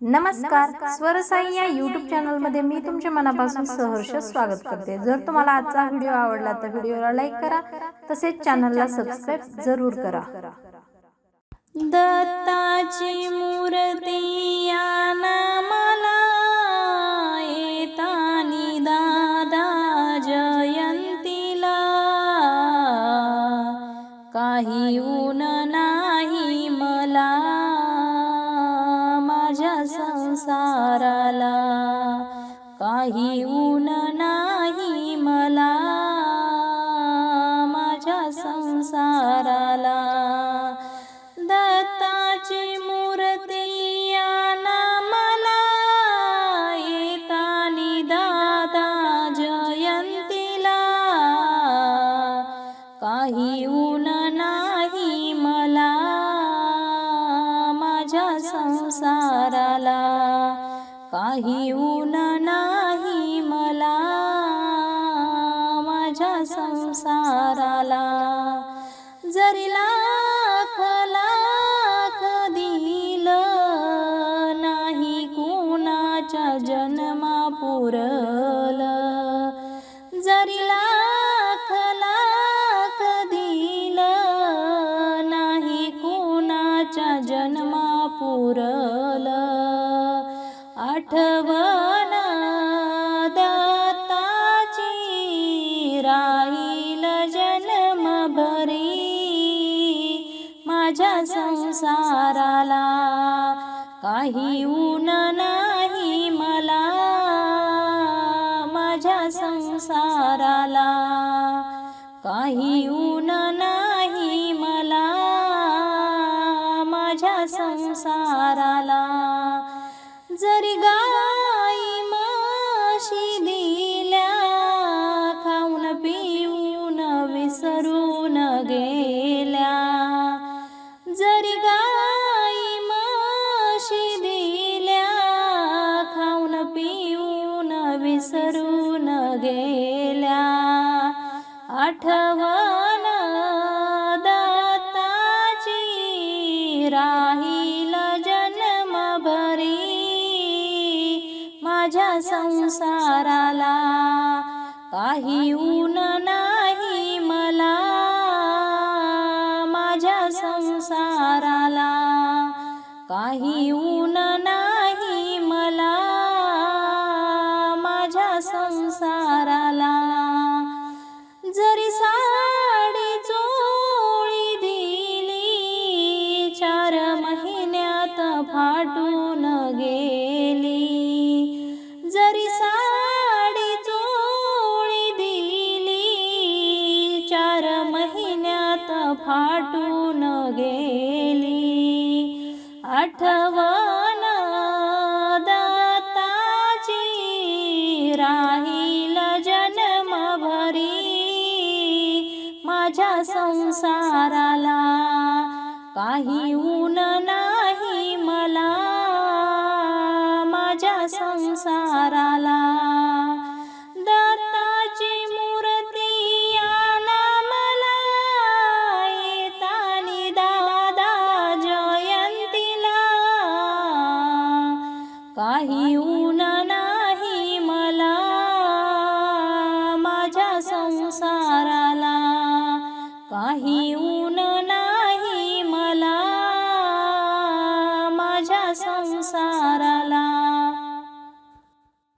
नमस्कार, स्वरसाई या यूट्यूब चॅनलमध्ये मी तुमच्या मनापासून सहर्ष स्वागत करते। जर तुम्हाला आजचा व्हिडिओ आवडला तर व्हिडिओला लाईक करा, तसेच चॅनलला सबस्क्राइब जरूर करा। दत्ताची मूर्ती या नामाला येतानी दादा जयंतीला, काही ऊन नाही मला माझ्या संसाराला, काही ऊन नाही मला माझ्या संसाराला। दत्ताची मूर्ती या नामाला येतानी दादा जयंतीला, काही ऊन नाही मला माझ्या संसाराला, काही ऊन नाही मला माझ्या संसाराला। जरी लाख लाख दिलं नाही कुणाच्या जन्मा पुरलं, जरी लाख लाख दिलं नाही कुणाच्या जन्मा पुरलं, आठवण दत्ताची राहील जन्मभरी माझ्या संसाराला, काही ऊन नाही मला माझ्या संसाराला, काही ऊन नाही मला माझ्या संसाराला। जरी गाई म्हशी दिल्या खाऊन पिऊन विसरून गेल्या, जरी गाई म्हशी दिल्या खाऊन पिऊन विसरून गेल्या, आठवण दत्ताची राहील जन्मभरी माझ्या संसाराला, काही ऊन नाही मला माझ्या संसाराला, काही ऊन नाही मला माझ्या संसाराला। जरी साडी चोळी दिली 4 महिन्यात फाटून गेली, जरी साडी चोळी दिली 4 महिन्यात फाटून गेली, आठवण दत्ताची राहील जन्मभरी माझ्या संसाराला, काही ऊन नाही मला माझ्या संसाराला। दत्ताची मूर्ती या नामाला येतानी दादा जयंतीला, काही